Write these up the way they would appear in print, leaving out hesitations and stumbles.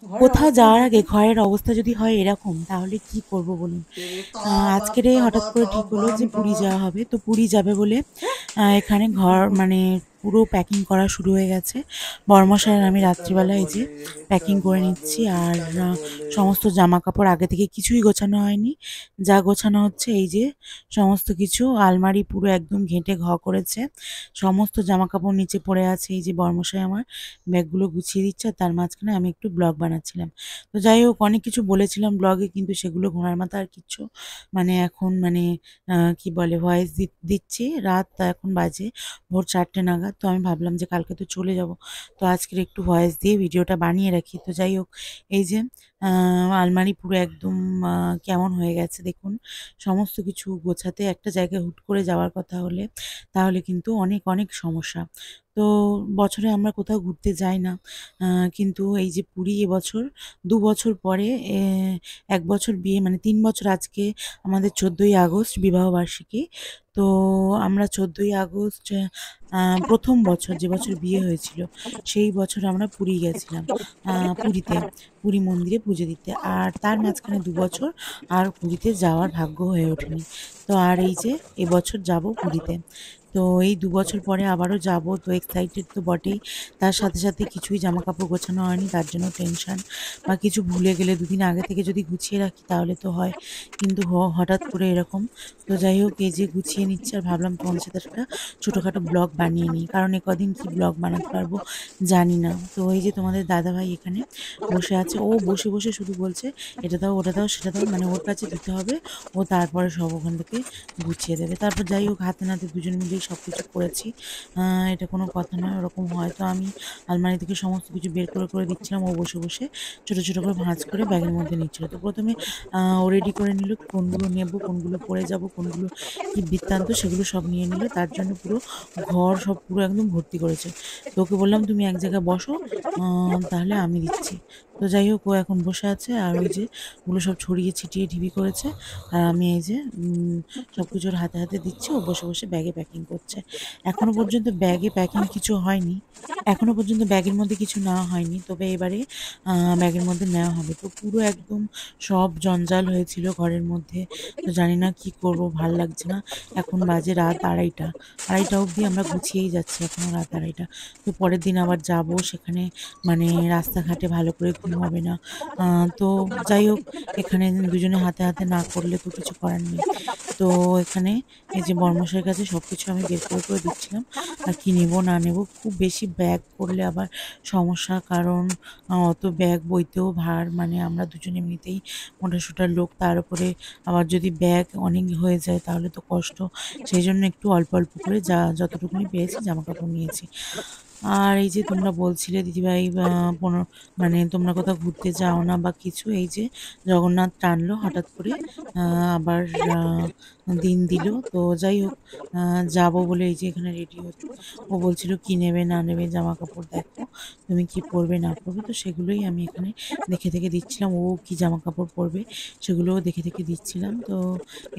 কোথাও যাওয়ার আগে ঘরের অবস্থা যদি হয় এরকম তাহলে কি করব বলুন। আজকের এই হঠাৎ করে ঠিক হলো যে পুরী যাওয়া হবে, তো পুরী যাবে বলে এখানে ঘর মানে পুরো প্যাকিং করা শুরু হয়ে গেছে। বরমশাই আর আমি রাত্রিবেলা এই যে প্যাকিং করে নিচ্ছি। আর সমস্ত জামা কাপড় আগে থেকে কিছুই গোছানো হয়নি, যা গোছানো হচ্ছে এই যে সমস্ত কিছু। আলমারি পুরো একদম ঘেঁটে করেছে, সমস্ত জামা কাপড় নিচে পড়ে আছে। এই যে বরমশাই আমার ব্যাগগুলো গুছিয়ে দিচ্ছে, আর তার মাঝখানে আমি একটু ব্লগ বানাচ্ছিলাম। তো যাই হোক, অনেক কিছু বলেছিলাম ব্লগে, কিন্তু সেগুলো ঘোড়ার মাথা আর কিচ্ছু মানে এখন মানে কি বলে ভয়েস দিচ্ছি। রাত এখন বাজে ভোর 4টে নাগাদ। তো আমি ভাবলাম যে কালকে তো চলে যাব, তো আজকের একটু ভয়েস দিয়ে ভিডিওটা বানিয়ে রাখি। তো যাই হোক, এই যে আলমারি পুরো একদম কেমন হয়ে গেছে দেখুন। সমস্ত কিছু গোছাতে একটা জায়গায় হুট করে যাওয়ার কথা হলে তাহলে কিন্তু অনেক অনেক সমস্যা। তো বছরে আমরা কোথাও ঘুরতে যাই না, কিন্তু এই যে পুরী এবছর ২ বছর পরে ১ বছর বিয়ে মানে ৩ বছর আজকে আমাদের ১৪ই আগস্ট বিবাহবার্ষিকী। তো আমরা ১৪ই আগস্ট ১ম বছর যে বছর বিয়ে হয়েছিল সেই বছর আমরা পুরী গেছিলাম। পুরীতে পুরী মন্দিরে পুজো দিতে। আর তার মাঝখানে ২ বছর আর পুরীতে যাওয়ার ভাগ্য হয়ে ওঠেনি। তো আর এই যে এবছর যাব পুরীতে। তো এই ২ বছর পরে আবারও যাব, তো এক্সাইটেড তো বটেই। তার সাথে সাথে কিছুই জামাকাপড় গোছানো হয়নি, তার জন্য টেনশন। বা কিছু ভুলে গেলে ২ দিন আগে থেকে যদি গুছিয়ে রাখি তাহলে তো হয়, কিন্তু হঠাৎ করে এরকম। তো যাই হোক, এই যে গুছিয়ে নিচ্ছি আর ভাবলাম তোমাদের সাথে একটা ছোটোখাটো ব্লগ বানিয়ে নিই, কারণ এ কদিন কি ব্লগ বানাতে পারবো জানি না। তো এই যে তোমাদের দাদাভাই এখানে বসে আছে, ও বসে বসে শুধু বলছে এটা দাও ওটা দাও সেটা দাও, মানে ওর কাছে দিতে হবে, ও তারপরে সব ওখান থেকে গুছিয়ে দেবে। তারপর যাই হোক, হাতে নাতে দুজন মিলেই সব কিছু করেছি। এটা কোনো কথা নয়, ওরকম হয়তো আমি আলমারি থেকে সমস্ত কিছু বের করে করে দিচ্ছিলাম, ও বসে বসে ছোটো ছোটো করে ভাঁজ করে ব্যাগের মধ্যে নিচ্ছিল। তো প্রথমে ও রেডি করে নিল কোনগুলো নেব, কোনগুলো পরে যাব, কোনগুলো কি বৃত্তান্ত, সেগুলো সব নিয়ে নিল। তার জন্য পুরো ঘর সব পুরো একদম ভর্তি করেছে। তো ওকে বললাম তুমি এক জায়গায় বসো, তাহলে আমি দিচ্ছি। তো যাই হোক, ও এখন বসে আছে আর ওই যে ওগুলো সব ছড়িয়ে ছিটিয়ে ঢিবি করেছে। আর আমি এই যে সব কিছু ওর হাতে হাতে দিচ্ছি, ও বসে বসে ব্যাগে প্যাকিং করছে। এখনো পর্যন্ত ব্যাগে প্যাকিং কিছু হয়নি, এখনো পর্যন্ত ব্যাগের মধ্যে কিছু নেওয়া হয়নি, তবে এবারে ব্যাগের মধ্যে নেওয়া হবে। তো পুরো একদম সব জঞ্জাল হয়েছিল ঘরের মধ্যে। তো জানি না কি করব, ভাল লাগছে না। এখন বাজে রাত ২:৩০, ২:৩০ অবধি আমরা গুছিয়েই যাচ্ছি, এখনো রাত ২:৩০। তো পরের দিন আবার যাব সেখানে, মানে রাস্তাঘাটে ভালো করে ঘুম হবে না। তো যাই হোক, এখানে দুজনে হাতে হাতে না করলে তো কিছু করার নেই। তো এখানে এই যে বর্মশাইয়ের কাছে সবকিছু আমি বের করে করে দিচ্ছিলাম, আর কি নেব না নেব। খুব বেশি ব্যাগ করলে আবার সমস্যা, কারণ অত ব্যাগ বইতেও ভার, মানে আমরা দুজন এমনিতেই মোটাসোটা লোক, তার উপরে আবার যদি ব্যাগ অনেক হয়ে যায় তাহলে তো কষ্ট। সেই জন্য একটু অল্প অল্প করে যতটুকুনি পেরেছি জামাকাপড় নিয়েছি। আর এই যে তোমরা বলছিলে দিদিভাই, মানে তোমরা কোথাও ঘুরতে যাও না বা কিছু, এই যে জগন্নাথ টানলো হঠাৎ করে, আবার দিন দিল। তো যাই হোক, যাবো বলে এই যে এখানে রেডি হচ্ছে। ও বলছিল কি নেবে না নেবে, জামা কাপড় দেখো তুমি কি পরবে না পরবে। তো সেগুলোই আমি এখানে দেখে দেখে দিচ্ছিলাম, ও কি জামা কাপড় পরবে সেগুলোও দেখে দেখে দিচ্ছিলাম। তো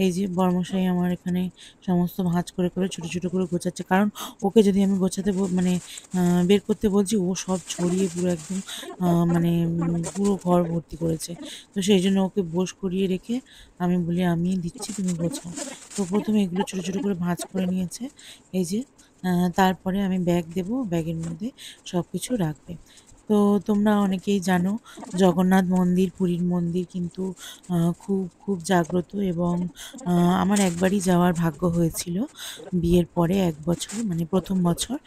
এই যে বর্মশাই আমার এখানে সমস্ত ভাঁজ করে করে ছোটো ছোটো করে গোছাচ্ছে, কারণ ওকে যদি আমি গোছাতে মানে বের করতে বলছি, ও সব ছড়িয়ে পুরো একদম মানে পুরো ঘর ভর্তি করেছে। তো সেই জন্য ওকে বোস করিয়ে রেখে আমি বলি আমি দিচ্ছি তুমি গোছাও। তো প্রথমে এগুলো ছোটো ছোটো করে ভাঁজ করে নিয়েছে এই যে। তারপরে আমি ব্যাগ দেবো, ব্যাগের মধ্যে সব কিছু রাখবে। তো তোমরা অনেকেই জানো জগন্নাথ মন্দির, পুরীর মন্দির কিন্তু খুব খুব জাগ্রত, এবং আমার একবারই যাওয়ার ভাগ্য হয়েছিল বিয়ের পরে ১ বছর, মানে ১ম বছর।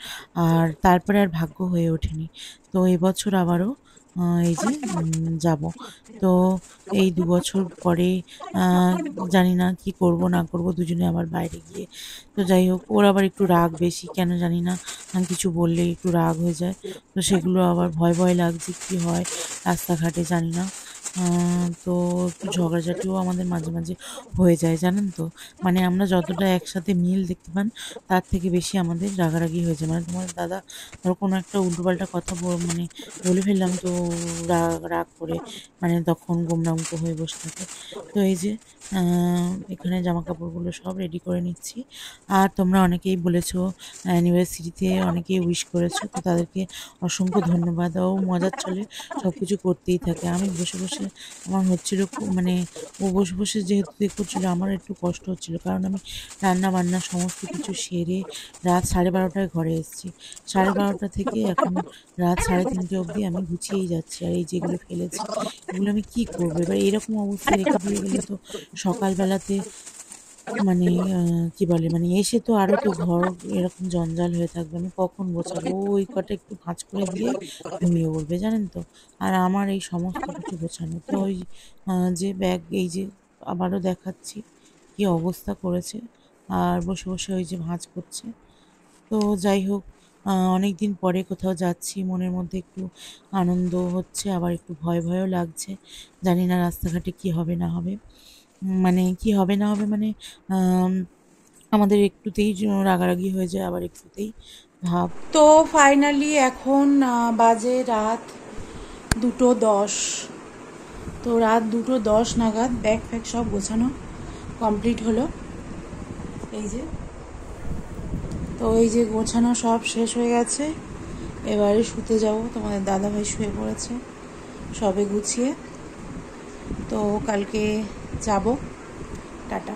আর তারপরে আর ভাগ্য হয়ে ওঠেনি। তো এবছর আবারও এই যে যাব। তো এই ২ বছর পরে আ জানি না কি করব না করব, দুজনে আবার বাইরে গিয়ে। তো যাই হোক, ওর আবার একটু রাগ বেশি, কেন জানি না। আমি কিছু বললেই একটু রাগ হয়ে যায়। তো সেগুলো আবার ভয় ভয় লাগছে, কি হয় রাস্তাঘাটে জানি না। তো একটু ঝগড়াঝাটিও আমাদের মাঝে মাঝে হয়ে যায়, জানেন তো। মানে আমরা যতটা একসাথে মিল দেখতে পান তার থেকে বেশি আমাদের রাগারাগি হয়ে যায়। মানে তোমার দাদা ধরো কোনো একটা উল্টোপাল্টা কথা মানে বলে ফেললাম, তো রাগ রাগ করে মানে তখন গোমড়ামুখো হয়ে বসে থাকে। তো এই যে এখানে জামা কাপড়গুলো সব রেডি করে নিচ্ছি। আর তোমরা অনেকেই বলেছো, অ্যানিভার্সারিতে অনেকেই উইশ করেছো, তো তাদেরকে অসংখ্য ধন্যবাদ। ও মজার ছলে সব কিছু করতেই থাকে। আমি বসে বসে আমার হচ্ছিল মানে ও বসে বসে যেহেতু করছিল আমার একটু কষ্ট হচ্ছিল, কারণ আমি রান্না বান্না সমস্ত কিছু সেরে রাত 12:30টায় ঘরে এসেছি। 12:30টা থেকে এখন রাত 3:30 অবধি আমি গুছিয়েই যাচ্ছি। আর এই যেগুলো ফেলেছি এগুলো আমি কি করবো এবার? এরকম অবস্থায় রেখে দিয়ে গেলে তো সকালবেলাতে মানে কি বলে, মানে এসে তো আরো তো ঘর এরকম জঞ্জাল হয়ে থাকবে। আমি কখন গোছাবো? ও ওই কটা একটু ভাঁজ করে দিয়েই ঘুমিয়ে পড়বে, জানেন তো। আর আমার এই সমস্ত কিছু গোছানো তো ওই যে ব্যাগ, এই যে আবারও দেখাচ্ছি কি অবস্থা করেছে। আর বসে বসে ওই যে ভাঁজ করছে। তো যাই হোক, অনেক দিন পরে কোথাও যাচ্ছি, মনের মধ্যে একটু আনন্দ হচ্ছে, আবার একটু ভয় ভয়ও লাগছে। জানি না রাস্তাঘাটে কি হবে না হবে। মানে কি হবে না হবে মানে আম আমাদের একটুতেই রাগারাগি হয়ে যায়, আবার একটুতেই ভাব। তো ফাইনালি এখন বাজে রাত 2:10। তো রাত 2:10 নাগাদ ব্যাগ ফ্যাগ সব গোছানো কমপ্লিট হলো। এই যে, তো এই যে গোছানো সব শেষ হয়ে গেছে। এবারে শুতে যাব। তোমাদের দাদাভাই শুয়ে পড়েছে সবে গুছিয়ে। তো কালকে যাব। টাটা।